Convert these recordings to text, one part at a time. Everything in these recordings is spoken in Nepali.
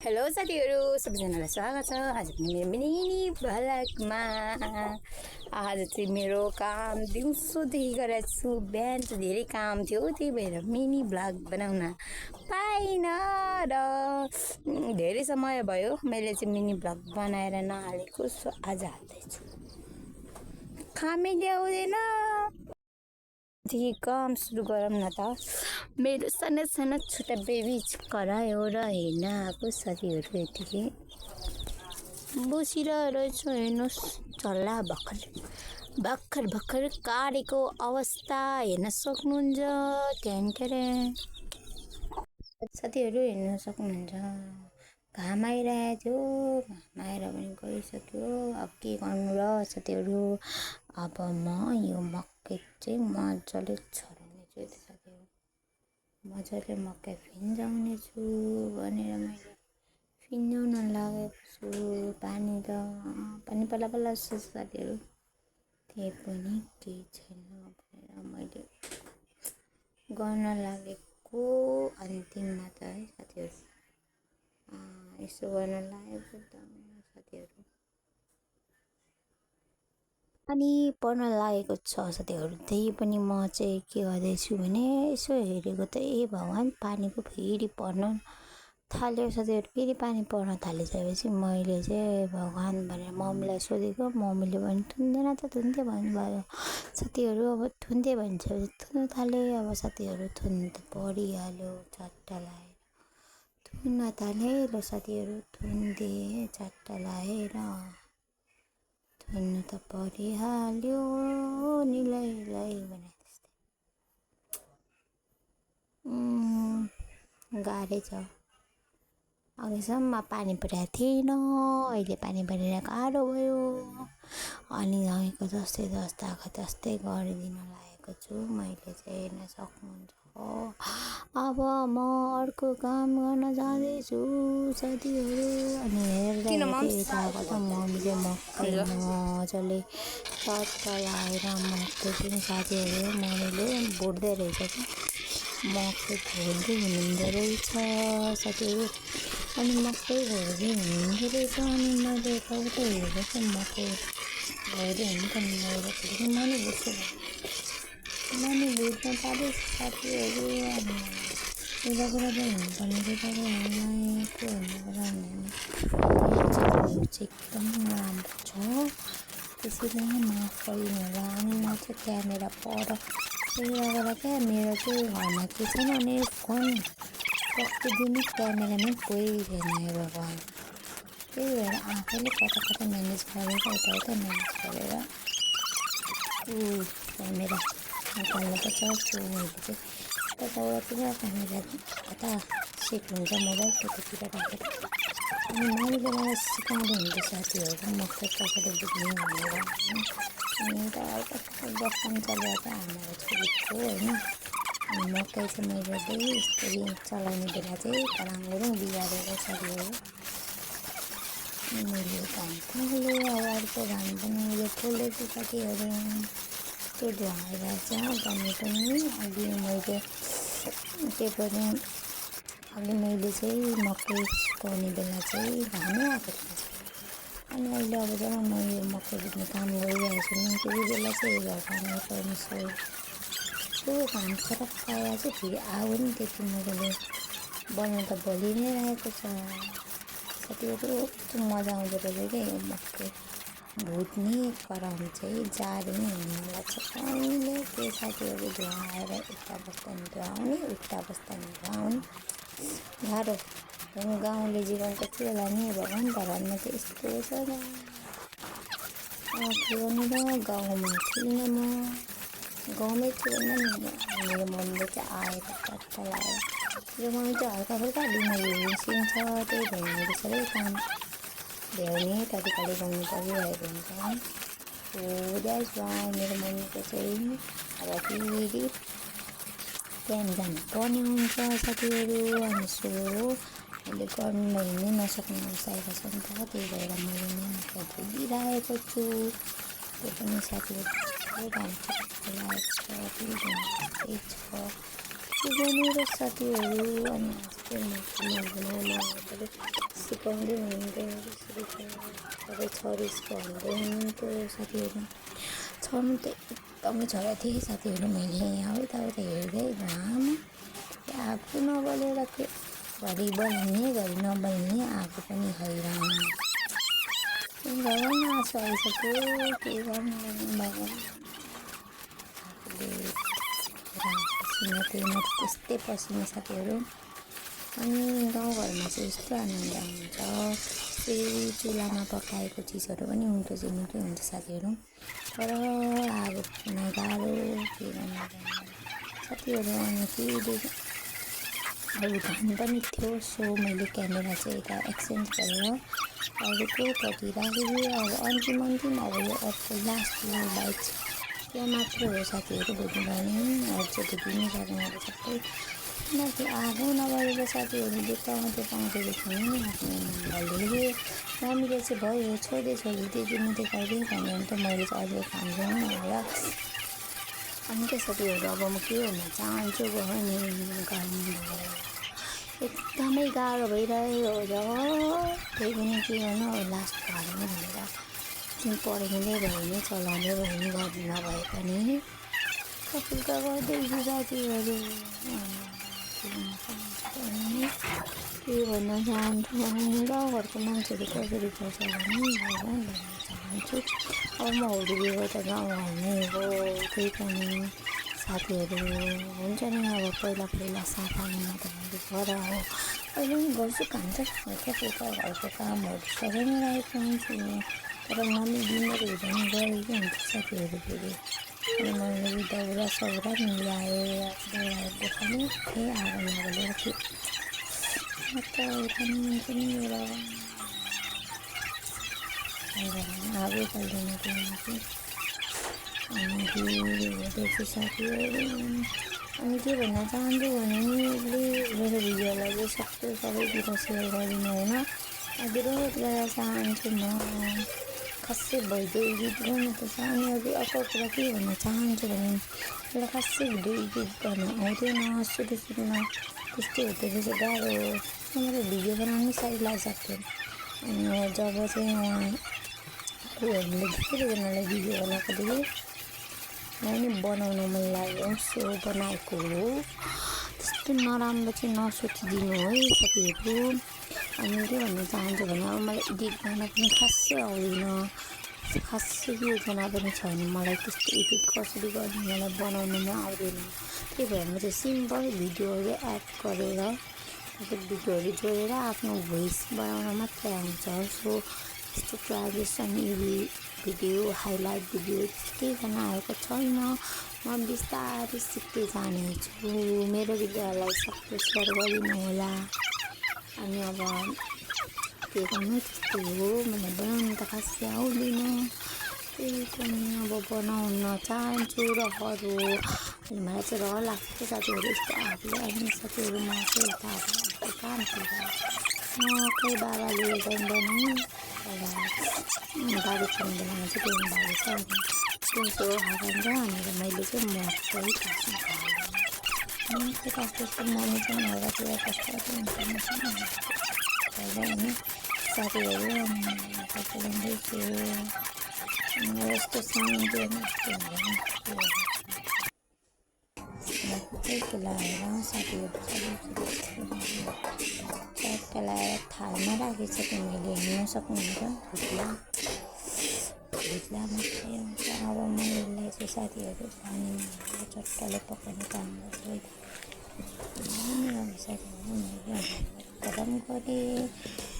हेलो साथीहरू, सबैजनालाई स्वागत छ आज पनि मेरो मिनी भ्लगमा। आज चाहिँ मेरो काम दिउँसोदेखि गरेको छु। बिहान चाहिँ धेरै काम थियो, त्यही भएर मिनी भ्लग बनाउन पाइनँ र धेरै समय भयो मैले चाहिँ मिनी भ्लग बनाएर नहालेको। सो आज हाल्दैछु। खामै ल्याउँदैन, काम सुरु गरौँ न त। मेरो सानो सानो छोटा बेबी करायो र हेर्न आएको साथीहरू यतिकै बसिरहेछ। हेर्नुहोस् चल्ला भर्खर काटेको अवस्था हेर्न सक्नुहुन्छ। साथीहरू हेर्न सक्नुहुन्छ, घाम आइरहेको थियो, घाम आएर पनि गइसक्यो। अब के गर्नु र साथीहरू, अब म यो मकै चाहिँ मजाले छर्नेछु साथीहरू। मजाले मकै फिन्जाउने छु भनेर मैले फिन्जाउन लागेको छु। पानी पल्ला छ साथीहरू, त्यही पनि केही छैन भनेर मैले गर्न लागेको। अन्तिममा त है साथीहरू, यसो गर्न लागेको त साथीहरू। पानी पर्न लागेको छ साथीहरू, त्यही पनि म चाहिँ के गर्दैछु भने यसो हेरेको त भगवान् पानी पो फेरि पर्न थाल्यो साथीहरू। फेरि पानी पर्न थालिसकेपछि मैले चाहिँ भगवान् भनेर मम्मीलाई सोधेको। मम्मीले पनि थुन्दैन त थुन्थे भन्नुभयो साथीहरू। अब थुन्थे भन्छ थुन्नु थालेँ। अब साथीहरू थुन्नु त परिहाल्यो, चट्टा लाएर थुन्न थालेँ र साथीहरू थुन्दे चट्टा लाएर थुन्नु त परिहाल्यो निलाई भने त्यस्तै गाह्रै छ। अघिसम्म पानी परेको थिएन, अहिले पानी परेर गाह्रो भयो। अनि अघिको जस्तै गरिदिन लागेको छु मैले चाहिँ, हेर्न सक्नुहुन्छ। अब म अर्को काम गर्न जाँदैछु साथीहरू। अनि हेर्दा यताको त मम्मीले मकै मजाले चट्टा लाएर मकै पनि साथीहरू मम्मीले भुट्दै रहेछ कि मकै भुट्दै हुनुहुँदो रहेछ साथीहरू। अनि मकै भुट्दै हुनुहुँदो रहेछ। अनि मैले यताउता हेरेको मकै भुट्दै हुन्छ नि, मैले भुट्छु मैले भुट्न थालेँ साथीहरू। अनि एउटा कुरा चाहिँ हुनुपर्ने चाहिँ तपाईँहरूलाई के भन्नु चाहिँ एकदम राम्रो छ, त्यसरी नै माफ गरिदिनु होला। अनि म चाहिँ क्यामेरा पर त्यही क्या मेरो चाहिँ घरमा के छैन भने फोन प्रतिदिन क्यामेरामै कोही छैन भगवान्। त्यही भएर आफैले कता म्यानेज गरेर यताउता म्यानेज गरेर क्यामेरा निकाल्नुपर्छ। सो मैले चाहिँ यताउतातिर क्यामेरा कता सिक्नुहुन्छ मोबाइल त्यतातिर राखेर। अनि मैले मलाई सिकाउँदै हुन्छ साथीहरू मकै कसरी बुझ्ने भनेर। अनि त कस्तो बस्तान चलेर चाहिँ आमाको छोरीको होइन। अनि मकै चाहिँ मैले चाहिँ यस्तरी चलाउने बेला चाहिँ पराङले पनि बिगारेर साथीहरू। अनि मैले घाम खोलेँ, अब अर्को घाम पनि मैले खोलेको साथीहरू। त्यो धुवाएर चाहिँ गर्ने पनि अघि मैले चाहिँ मकै सुकाउने बेला चाहिँ घामै आएको थियो। अनि अहिले अब जब म यो मकै बुझ्ने काम गरिरहेको छु नि, त्यति बेला चाहिँ भगवान्को परमेश्वर त्यो घाम सरक्क आएर चाहिँ फेरि आगो नि त्यति मजाले बनाउनु त भोलि नै रहेको छ साथीहरू। कस्तो मजा आउँदो रहेछ क्या यो मकै भुट्ने क्रम चाहिँ जारी नै हुनेवाला छ। कहिले के साथीहरू धुवाएर यता बस्तानी धुवाउने उता बस्तानी धुवाउने गाह्रो। गाउँले जीवन त के होला नि भगवान्, धरानमा चाहिँ यस्तो छ र के गर्नु र। गाउँमा थिइनँ म, गाउँमै थिएन नि। मेरो मम्मीले चाहिँ आएर चट्टा लाएर, मेरो मम्मी चाहिँ हल्का बिमारी हुन्छिन्छ, त्यही भएर मेरो सबै काम भ्याउने तरिकाले गर्नु परिरहेको हुन्छ। सो द्याट्स वाइ मेरो मम्मीको चाहिँ अब फेरि बिहान जानुपर्ने हुन्छ साथीहरू। अनि सो अहिले गर्नु नै नसक्ने अवस्था आएको छ नि त, त्यही भएर मैले मकै भुलिरहेको छु। त्यो पनि साथीहरू घाम चट्टा लागेको छ, फेरि धुँदै छ के गर्नु र साथीहरू। अनि आज चाहिँ म सिकाउँदै हुनुहुन्थ्यो त्यसरी सबै छरिसको भन्दै हुनुहुन्थ्यो साथीहरू। छर्नु त एकदमै छोरा थिएँ साथीहरू। मैले यहाँ यताउता हेर्दै लामो आगो नबलेर के घरि बल्ने घरि नबल्ने आगो पनि हैरान। भगवान् आँसु आइसक्यो के गर्नु भगवान्। पसिना त्यही त्यस्तै पसिना साथीहरू। अनि गाउँघरमा चाहिँ यस्तो आनन्द हुन्छ, त्यही चुलामा पकाएको चिजहरू पनि मिठो चाहिँ मिठो हुन्छ साथीहरू। तर आगो फुक्न गाह्रो के गर्नु साथीहरू। अनि फेरि अरू धान पनि थियो, सो मैले क्यामेरा चाहिँ यता एक्सचेन्ज गरेर अर्कोपट्टि राखिदिएँ। अब अन्तिम अब यो अर्को लास्ट बाइक त्यहाँ मात्र हो साथीहरू बुझ्नु भने अझै बुझ्नु सक्नु सबै किनकि आगो नभएर साथीहरू देखाउँदै देखाउनु आफ्नो भन्दै मम्मीले चाहिँ भयो छोड्दै दिनु देखाउँदै भन्यो भने त मैले चाहिँ अझै खान्छु होला। अनि त साथीहरू अब म के भन्न चाहन्छु भने गर्मी एकदमै गाह्रो भइरहेको हो त्यही पनि के गर्नु लास्ट घरमा भनेर पढाइँदै भयो भने चलाउँदै भयो भने गर्नु नभए पनि कपुल्का गर्दैछु साथीहरू। के भन्न चाहन्छु भने गाउँघरको मान्छेहरू कसरी गर्छ भने भगवान् भन्न चाहन्छु। अब म हुर्किएको त गाउँघरमै हो, त्यही पनि साथीहरू हुन्छ नि अब पहिला साथमा त मैले घर हो अहिले पनि गर्छु काम त हल्का घरको कामहरू सबै नै राखेको हुन्छु। तर मम्मी बिमार हुँदैन गरेको हुन्छ साथीहरू। फेरि अनि मैले दाउरा सौरा मिलाएँ दाउरा देखाउने थिएँ आगो नबलेर के आगो बल्दैन कि अनि हेर्दैछु साथीहरू। अनि के भन्न चाहन्छु भने मेरो भिडियोलाई चाहिँ सबैतिर सेयर गरिदिनु होइन अनुरोध गर्न चाहन्छु। म खासै भइदियो एडिट गर्नु त सानीहरू अर्को कुरा के भन्न चाहन्छु भने मलाई खासै भिडियो एडिट गर्न आउँदैन। सुरुमा त्यस्तै हुँदो रहेछ गाह्रो हो। मलाई भिडियो बनाउनु साह्रै लाग्थ्यो। अनि जब चाहिँ अरूहरूले धेरैजनालाई भिडियो बनाएको देखेँ मलाई नि बनाउनु मन लाग्यो, सो बनाएको हो। त्यस्तो नराम्रो चाहिँ नसोचिदिनु है साथीहरू। अनि के भन्न चाहन्छु भने अब मलाई एडिट गर्न पनि खासै आउँदैन, खासै योजना पनि छैन मलाई त्यस्तो एडिट कसरी गर्ने मलाई बनाउनु पनि आउँदैन। त्यही भएर म चाहिँ सिम्पल भिडियोहरू एड गरेर भिडियोहरू जोडेर आफ्नो भोइस बनाउन मात्रै आउँछ। सो त्यस्तो ट्रान्जेक्सन भिडियो हाइलाइट भिडियो केही गर्न आएको छैन। म बिस्तारै सिक्दै जानेछु। मेरो भिडियोहरूलाई सबले सेयर गरिदिनु होला। अनि अब के गर्नु त्यस्तो हो, मलाई बनाउनु त खासै आउँदैन, त्यही पनि अब बनाउन चाहन्छु। रहर हो अनि मलाई चाहिँ रहर लाग्छ साथीहरू। यस्तो आफूले अनि साथीहरू म चाहिँ यता कामतिर खै बाबाले जान्दैन बारी खाने बेलामा चाहिँ त्यो बारी छ त्यसो हाल्छ भनेर मैले चाहिँ मकै कस्तो मम्मी चाहिँ घरतिर कस्तो हुन्छ होइन साथीहरू। पकाउँदैछु यस्तो सानो त्यही लाएर साथीहरू चट्टा लगाएर थालमा राखिसकेँ मैले। हेर्न सक्नुहुन्छ भित्ला मात्रै हुन्छ। अब म यसलाई चाहिँ साथीहरू पानीमा चट्टाले पकाउने काम गर्छु है साथीहरू। मैले गरम गरेँ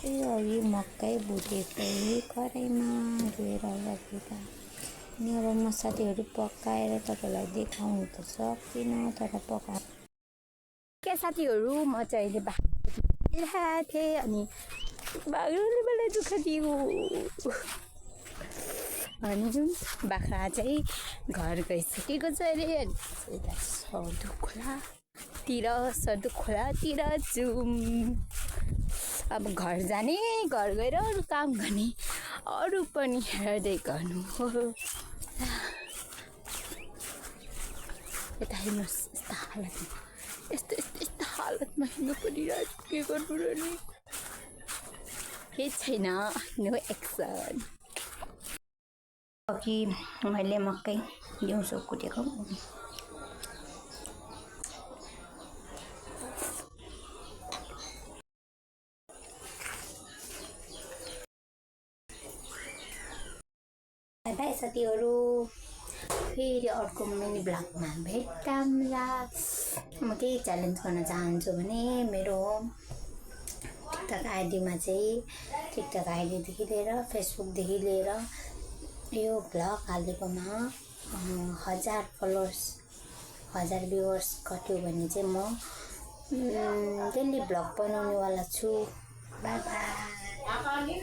अघि मकै भुटेकै कराईमा धोएर राखेका। अनि अब म साथीहरू पकाएर तपाईँलाई देखाउनु त सक्दिनँ, तर के साथीहरू म चाहिँ अहिले बाख्रा थिएँ अनि बाख्राले मलाई दुःख दियो। अनि जुन बाख्रा चाहिँ घर गइसकेको छ अरे यता सर्दु खोलातिर जाउँ। अब घर जाने घर गएर अरू काम गर्ने अरू पनि हेर्दै गर्नु हो। यता हेर्नुहोस् यस्तो हालतमा हिँड्नु परिरहेको के गर्नु र नि। केही छैन नो एक्सन अघि मैले मकै दिउँसो कुटेको बाई साथीहरू फेरि अर्को मिनी ब्लगमा भेटौँला म केही च्यालेन्ज गर्न चाहन्छु भने मेरो टिकटक आइडीमा चाहिँ टिकटक आइडीदेखि लिएर फेसबुकदेखि लिएर यो ब्लग हालेकोमा 1000 फलोवर्स 1000 भ्युवर्स कट्यो भने चाहिँ म डेली ब्लग बनाउनेवाला छु बाई बाई